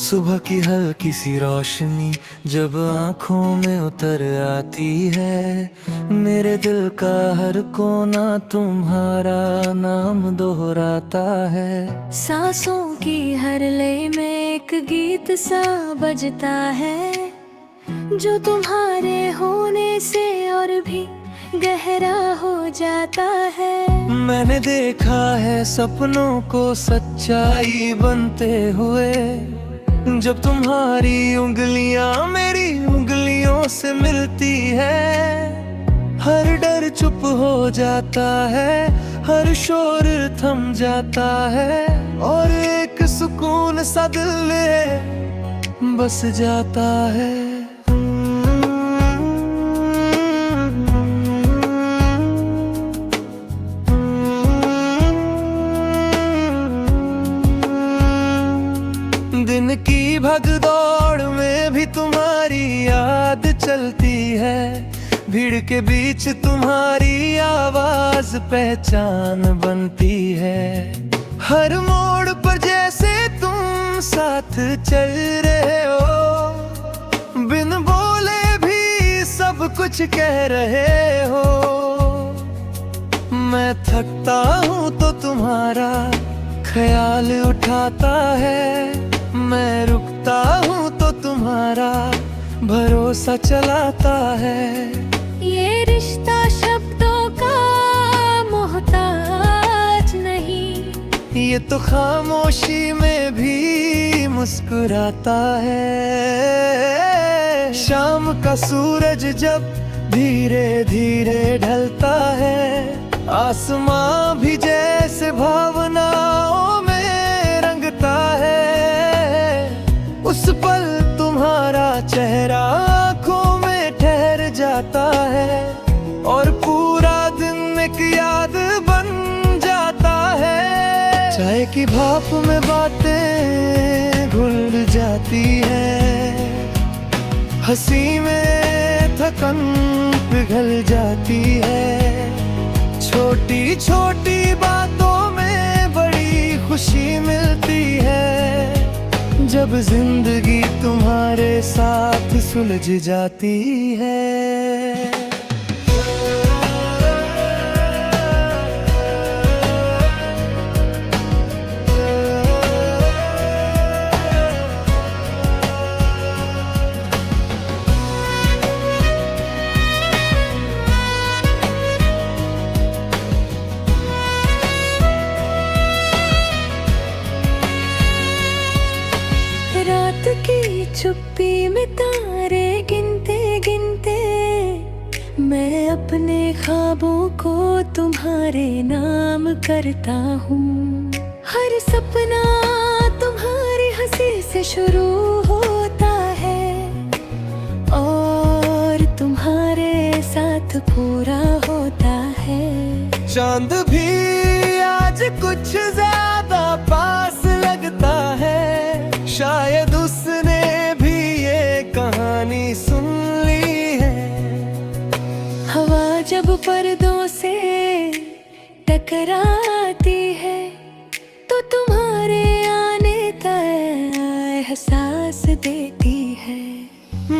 सुबह की हल्की सी रोशनी जब आंखों में उतर आती है, मेरे दिल का हर कोना तुम्हारा नाम दोहराता है। सांसों की हर लय में एक गीत सा बजता है, जो तुम्हारे होने से और भी गहरा हो जाता है। मैंने देखा है सपनों को सच्चाई बनते हुए, जब तुम्हारी उंगलियां मेरी उंगलियों से मिलती है। हर डर चुप हो जाता है, हर शोर थम जाता है, और एक सुकून सा दिल में बस जाता है। दिन की भगदौड़ में भी तुम्हारी याद चलती है, भीड़ के बीच तुम्हारी आवाज पहचान बनती है। हर मोड़ पर जैसे तुम साथ चल रहे हो, बिन बोले भी सब कुछ कह रहे हो। मैं थकता हूँ तो तुम्हारा ख्याल उठाता है, मैं रुकता हूँ तो तुम्हारा भरोसा चलाता है। ये रिश्ता शब्दों का मोहताज नहीं, ये तो खामोशी में भी मुस्कुराता है। शाम का सूरज जब धीरे धीरे ढलता है, आसमां भी जैसे भावनाओं में रंगता है। उस पल तुम्हारा चेहरा आँखों में ठहर जाता है, और पूरा दिन एक याद बन जाता है। चाय की भाप में बातें घुल जाती है, हंसी में थकन पिघल जाती है। छोटी छोटी बातों में बड़ी खुशी मिलती है, जब जिंदगी तुम्हारे साथ सुलझ जाती है। रात की चुप्पी में तारे गिनते गिनते, मैं अपने ख्वाबों को तुम्हारे नाम करता हूँ। हर सपना तुम्हारी हंसी से शुरू होता है, और तुम्हारे साथ पूरा होता है। चांद भी आज कुछ ज्यादा पास लगता है, शायद उसने भी ये कहानी सुन ली है। हवा जब पर्दों से टकराती है, तो तुम्हारे आने का एहसास देती है।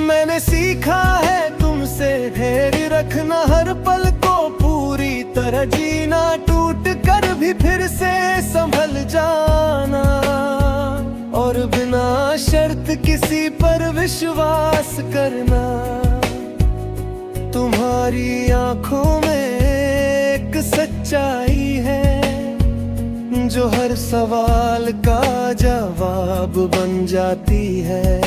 मैंने सीखा है तुमसे धैर्य रखना, हर पल को पूरी तरह जीना, टूट कर भी फिर से संभल जाना, और बिना शर्त किसी पर विश्वास करना। तुम्हारी आंखों में एक सच्चाई है, जो हर सवाल का जवाब बन जाती है।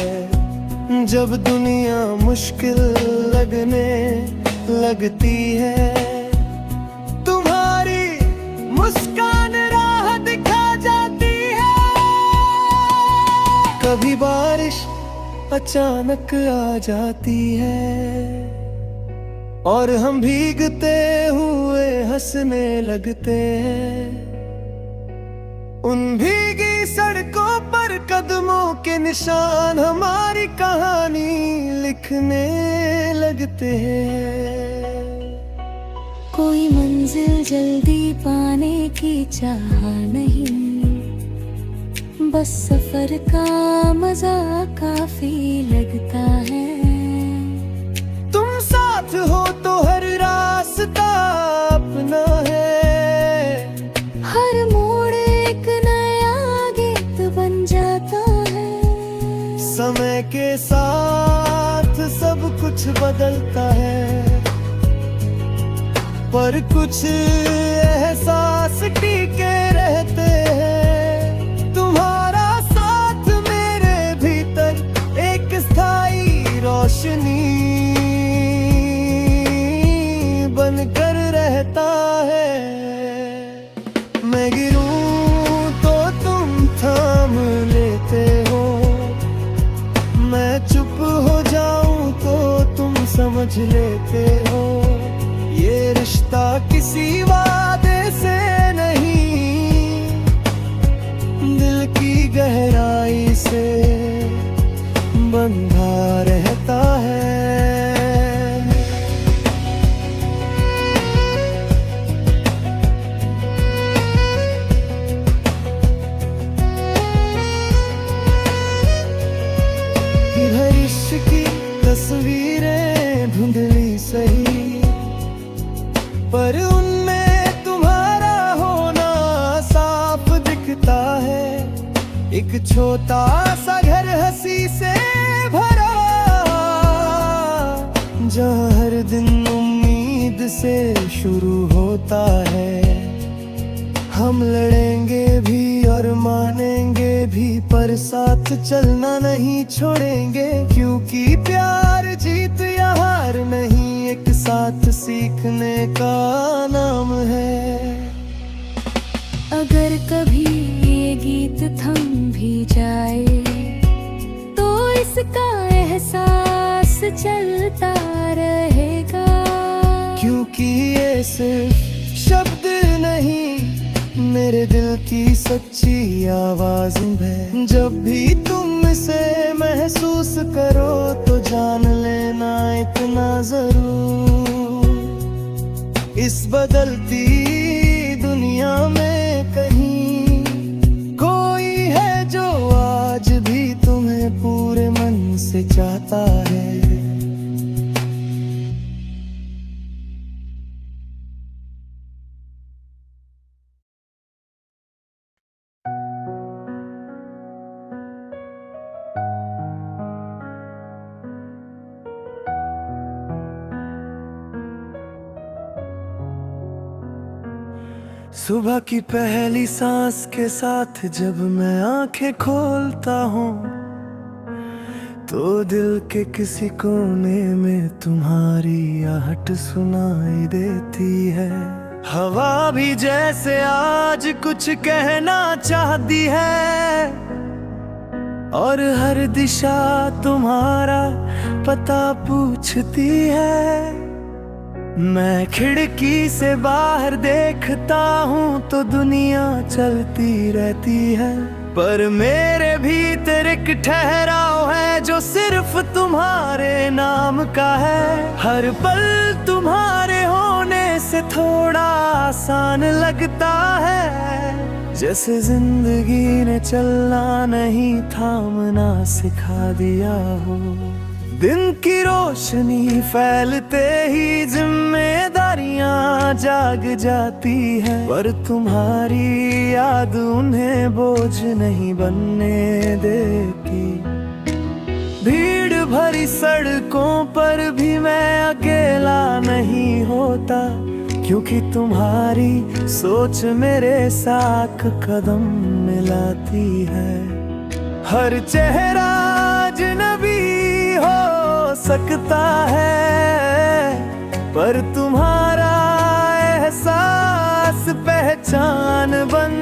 जब दुनिया मुश्किल लगने लगती है, तुम्हारी मुस्कान राह दिखा जाती है। कभी बारिश अचानक आ जाती है, और हम भीगते हुए हंसने लगते हैं। उन भीगी सड़कों पर कदमों के निशान हमारी कहानी लिखने लगते हैं। कोई मंजिल जल्दी पाने की चाह नहीं, बस सफर का मजा काफी लगता है। तुम साथ हो तो हर रास्ता अपना है। हर मोड़ एक नया गीत बन जाता है। समय के साथ सब कुछ बदलता है, पर कुछ एहसास टिके रहते हैं। तुम्हारा साथ मेरे भीतर एक स्थायी रोशनी बनकर रहता है। मैं गिरूं तो तुम थाम लेते हो, मैं चुप हो जाऊं तो तुम समझ लेते हो। ये रिश्ता किसी वादे से नहीं, दिल की गहराई से बंधा रहता है। भविष्य की तस्वीरें धुंधली सही, पर उनमें तुम्हारा होना साफ दिखता है। एक छोटा सा घर हंसी से भरा, जहाँ हर दिन उम्मीद से शुरू होता है। हम लड़ेंगे भी और मानेंगे भी, पर साथ चलना नहीं छोड़ेंगे। क्योंकि प्यार जीत या हार नहीं, एक साथ सीखने का नाम है। अगर कभी ये गीत थम भी जाए तो इसका एहसास चलता रहेगा। क्योंकि ये सिर्फ शब्द नहीं, मेरे दिल की सच्ची आवाज है। जब भी तुम इसे महसूस करो तो जान लेना इतना जरूर, इस बदलती दुनिया में कहीं कोई है जो आज भी तुम्हें पूरे मन से चाहता है। सुबह की पहली सांस के साथ जब मैं आंखें खोलता हूँ, तो दिल के किसी कोने में तुम्हारी आहट सुनाई देती है। हवा भी जैसे आज कुछ कहना चाहती है, और हर दिशा तुम्हारा पता पूछती है। मैं खिड़की से बाहर देखता हूँ तो दुनिया चलती रहती है, पर मेरे भीतर एक ठहराव है जो सिर्फ तुम्हारे नाम का है। हर पल तुम्हारे होने से थोड़ा आसान लगता है, जैसे जिंदगी ने चलना नहीं थामना सिखा दिया हो। दिन की रोशनी फैलते ही जिम्मेदारियां जाग जाती हैं, पर तुम्हारी याद उन्हें बोझ नहीं बनने देती। भीड़ भरी सड़कों पर भी मैं अकेला नहीं होता, क्योंकि तुम्हारी सोच मेरे साथ कदम मिलाती है। हर चेहरा अजनबी हो सकता है, पर तुम्हारा एहसास पहचान बन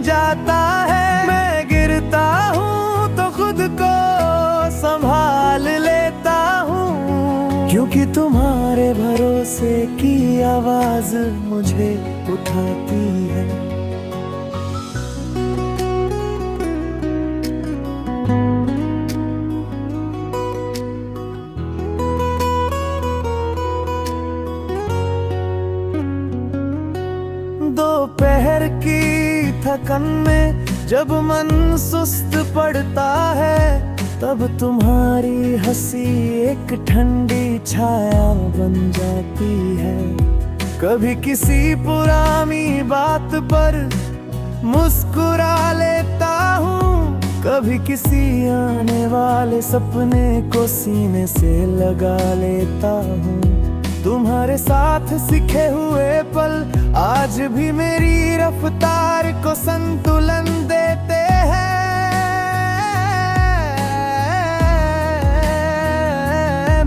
जाता है। मैं गिरता हूँ तो खुद को संभाल लेता हूँ, क्योंकि तुम्हारे भरोसे की आवाज मुझे उठाती है। दोपहर की थकन में जब मन सुस्त पड़ता है तब तुम्हारी हंसी एक ठंडी छाया बन जाती है। कभी किसी पुरानी बात पर मुस्कुरा लेता हूँ, कभी किसी आने वाले सपने को सीने से लगा लेता हूँ। तुम्हारे साथ सीखे हुए पल आज भी मेरी रफ्तार को संतुलन देते हैं।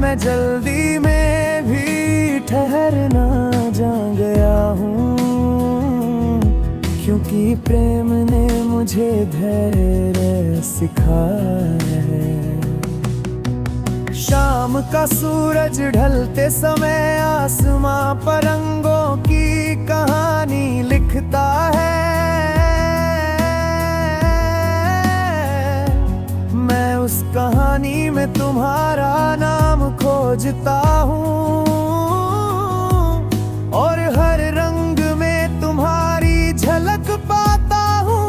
मैं जल्दी में भी ठहरना जान गया हूँ, क्योंकि प्रेम ने मुझे धैर्य सिखाया है। शाम का सूरज ढलते समय आसमां पर रंगों की कहानी लिखता है। मैं उस कहानी में तुम्हारा नाम खोजता हूँ और हर रंग में तुम्हारी झलक पाता हूँ।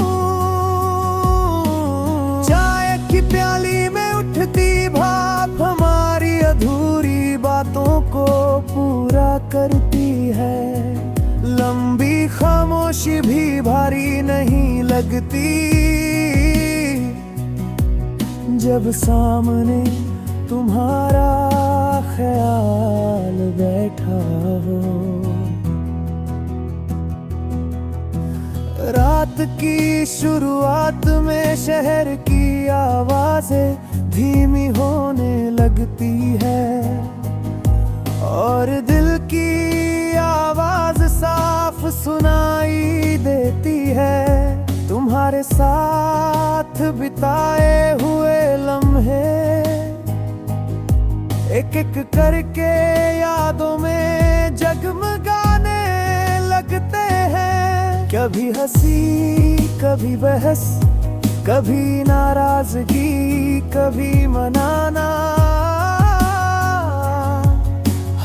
चाय की प्याली में उठती भाप हमारी अधूरी बातों को पूरा करती है। लंबी खामोशी भी भारी नहीं लगती जब सामने तुम्हारा ख्याल बैठा हो। रात की शुरुआत में शहर की आवाजें धीमी होने लगती है और दिल की आवाज साफ सुनाई देती है। तुम्हारे साथ बिताए हुए लम्हे एक एक करके यादों में जगमगाने लगते हैं। कभी हंसी, कभी बहस, कभी नाराजगी, कभी मनाना,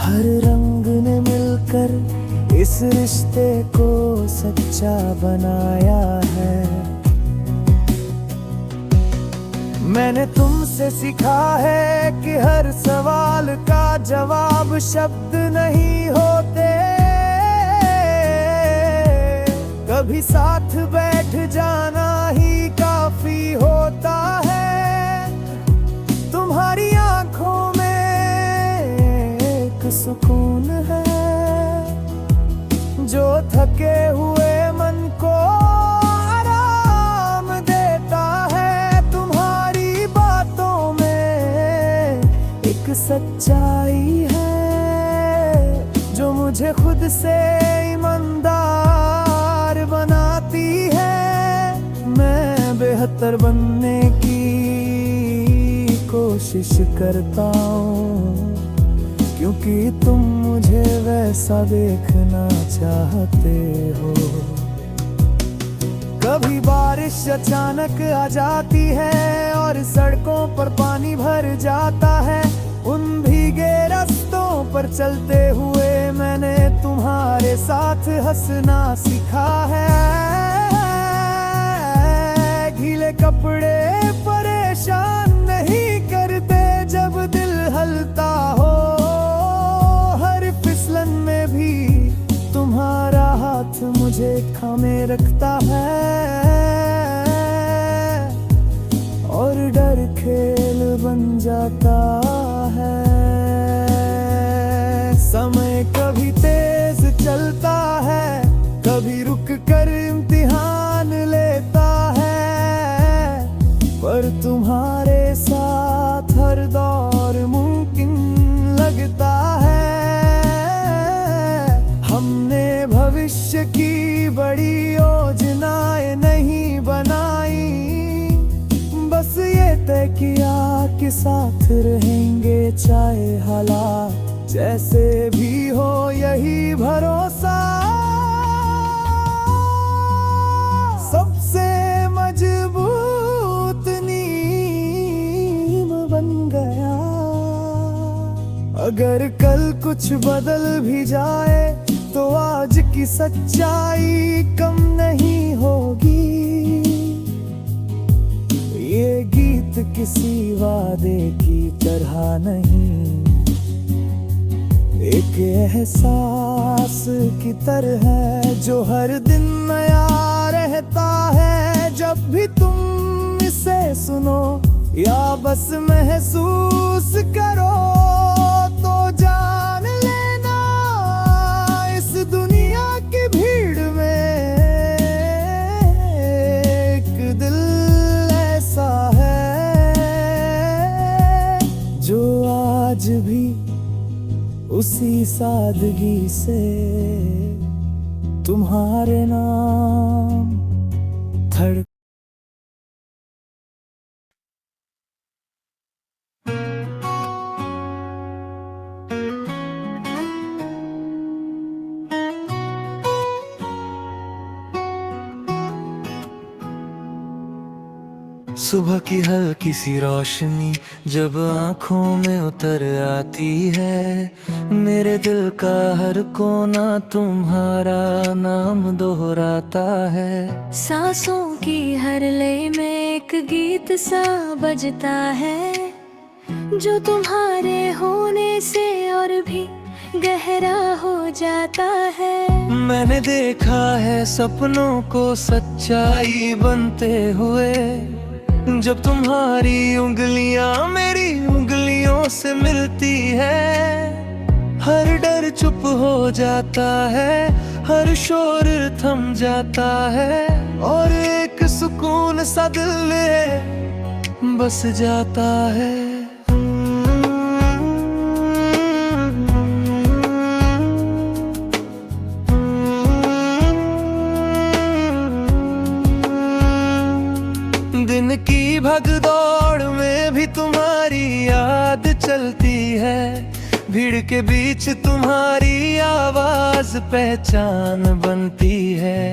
हर रंग ने मिलकर इस रिश्ते को सच्चा बनाया है। मैंने तुमसे सीखा है कि हर सवाल का जवाब शब्द नहीं होते। कभी साथ बैठ जाना ही काफी होता है। तुम्हारी आंखों में एक सुकून है जो थके हुए मन को आराम देता है। तुम्हारी बातों में एक सच्चाई है जो मुझे खुद से ईमानदार बनाती है। मैं बेहतर बनने की कोशिश करता हूँ, क्योंकि तुम मुझे वैसा देखना चाहते हो। कभी बारिश अचानक आ जाती है और सड़कों पर पानी भर जाता है। उन भीगे रास्तों पर चलते हुए मैंने तुम्हारे साथ हंसना सीखा है। गीले कपड़े परेशान नहीं करते जब दिल हलता हो। हर फिसलन में भी तुम्हारा हाथ मुझे थामे रखता है और डर खेल बन जाता है। समय कभी तेज चलता है, कभी रुक कर इम्तिहान लेता है, पर तुम्हारे साथ हर दौर मुमकिन लगता है। हमने भविष्य की बड़ी योजनाएं नहीं बनाई, बस ये तय किया कि साथ रहेंगे चाहे हालात जैसे भी हो। यही भरोसा सबसे मजबूत नींव बन गया। अगर कल कुछ बदल भी जाए तो आज की सच्चाई कम नहीं होगी। प्रीत किसी वादे की तरह नहीं, एक एहसास की तरह है जो हर दिन नया रहता है। जब भी तुम इसे सुनो या बस महसूस करो, तो जान लेना इस दुनिया की भीड़ में एक दिल ऐसा है जो आज भी उसी सादगी से तुम्हारे नाम धड़ सुबह की हल्की सी रोशनी जब आंखों में उतर आती है, मेरे दिल का हर कोना तुम्हारा नाम दोहराता है। सांसों की हर लय में एक गीत सा बजता है, जो तुम्हारे होने से और भी गहरा हो जाता है। मैंने देखा है सपनों को सच्चाई बनते हुए, जब तुम्हारी उंगलियां मेरी उंगलियों से मिलती है। हर डर चुप हो जाता है, हर शोर थम जाता है, और एक सुकून सा दिल में बस जाता है। दिन की भगदौड़ में भी तुम्हारी याद चलती है, भीड़ के बीच तुम्हारी आवाज पहचान बनती है।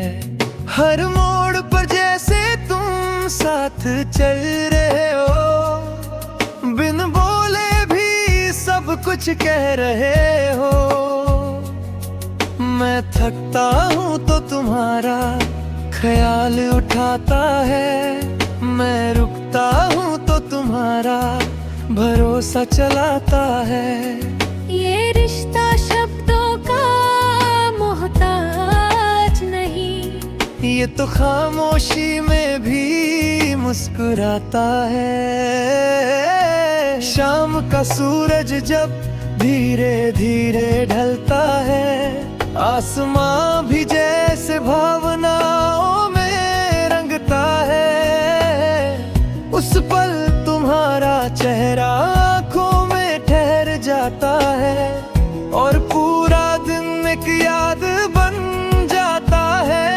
हर मोड़ पर जैसे तुम साथ चल रहे हो, बिन बोले भी सब कुछ कह रहे हो। मैं थकता हूँ तो तुम्हारा ख्याल उठाता है, मैं रुकता हूँ तो तुम्हारा भरोसा चलाता है। ये रिश्ता शब्दों का मोहताज नहीं, ये तो खामोशी में भी मुस्कुराता है। शाम का सूरज जब धीरे धीरे ढलता है, आसमां भी जैसे भावनाओं में रंगता है। उस पल तुम्हारा चेहरा आँखों में ठहर जाता है, और पूरा दिन एक याद बन जाता है।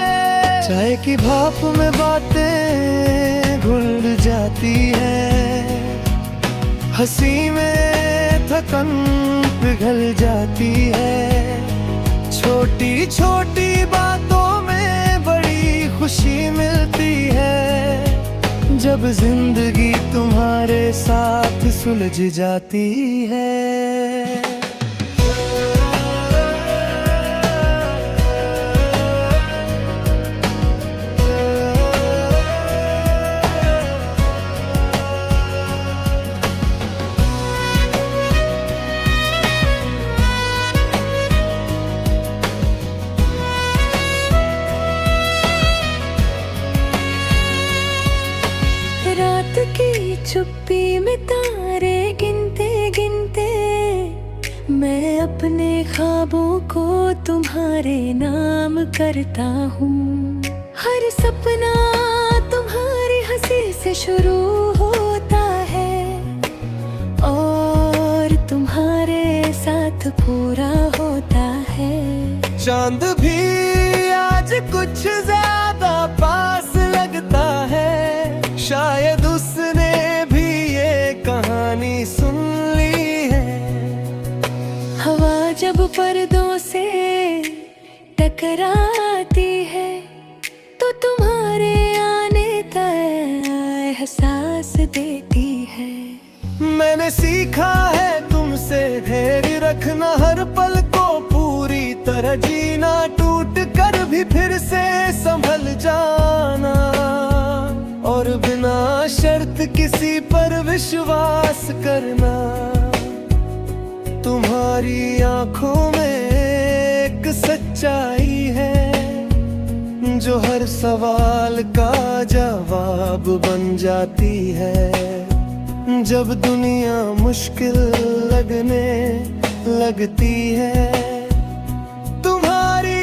चाय की भाप में बातें घुल जाती है, हंसी में थकन पिघल जाती है। छोटी छोटी बातों में बड़ी खुशी मिलती है, जब जिंदगी तुम्हारे साथ सुलझ जाती है। रात की चुप्पी में तारे गिनते गिनते, मैं अपने ख्वाबों को तुम्हारे नाम करता हूँ। हर सपना तुम्हारी हंसी से शुरू होता है, और तुम्हारे साथ पूरा होता है। चांद भी आज कुछ ज्यादा पास लगता है, शायद उसने भी ये कहानी सुन ली है। हवा जब पर्दों से टकराती है, तो तुम्हारे आने का एहसास देती है। मैंने सीखा है तुमसे धैर्य रखना, हर पल को पूरी तरह जीना, टूट कर भी फिर से संभल जाना, और बिना शर्त किसी पर विश्वास करना, तुम्हारी आंखों में एक सच्चाई है जो हर सवाल का जवाब बन जाती है। जब दुनिया मुश्किल लगने लगती है, तुम्हारी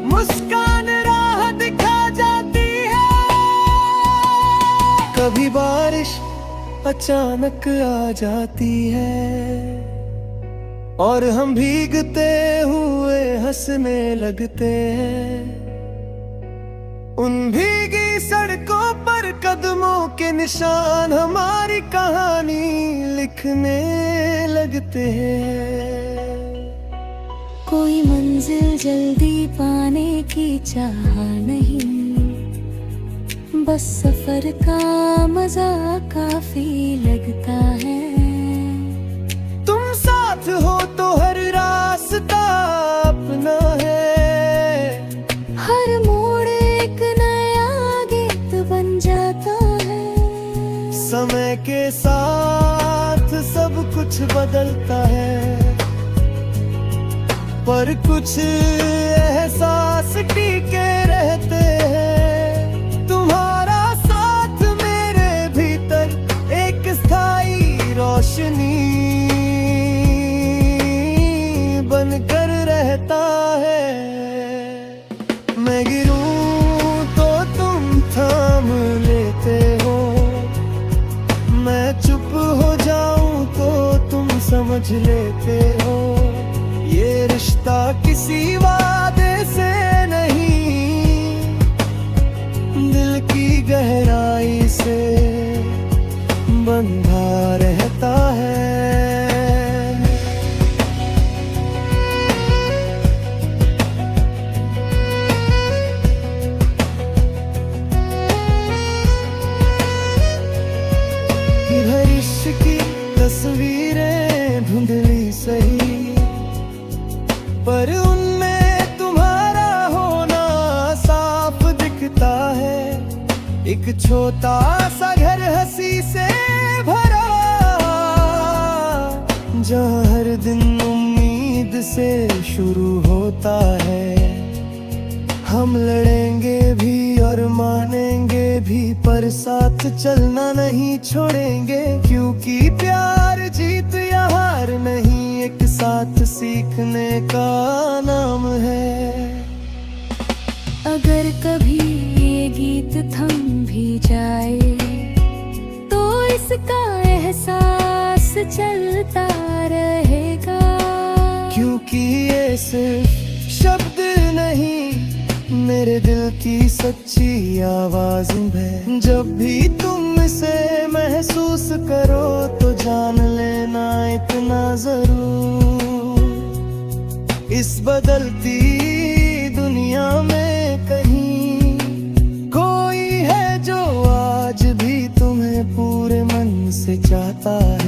मुस्कान राह दिखा जाती है। कभी बारिश अचानक आ जाती है और हम भीगते हुए हंसने लगते हैं। उन भीगी सड़कों पर कदमों के निशान हमारी कहानी लिखने लगते हैं। कोई मंजिल जल्दी पाने की चाह नहीं, बस सफर का मजा काफी लगता है। तुम साथ हो तो हर रास्ता अपना है, हर मोड़ एक नया गीत बन जाता है। समय के साथ सब कुछ बदलता है, पर कुछ एहसास टिके रहते हैं। तुम्हारा साथ मेरे भीतर एक स्थायी रोशनी बनकर रहता है। मैं गिरूं तो तुम थाम लेते हो, मैं चुप हो जाऊं तो तुम समझ लेते हो। ये रिश्ता किसी वादे से नहीं, दिल की गहराई से बंधा रहता है। भविष्य की तस्वीरें धुंधली सही, पर उनमें तुम्हारा होना साफ दिखता है। एक छोटा सा घर हंसी से भरा, जहाँ हर दिन उम्मीद से शुरू होता है। हम लड़ेंगे भी और मानेंगे भी, पर साथ चलना नहीं छोड़ेंगे। क्योंकि प्यार जीत या हार नहीं, एक साथ सीखने का नाम है। अगर कभी ये गीत थम भी जाए तो इसका एहसास चलता रहेगा। क्योंकि ये सिर्फ शब्द नहीं, मेरे दिल की सच्ची आवाज है। जब भी तुम इसे महसूस करो तो जान लेना इतना जरूर, इस बदलती दुनिया में कहीं कोई है जो आज भी तुम्हें पूरे मन से चाहता है।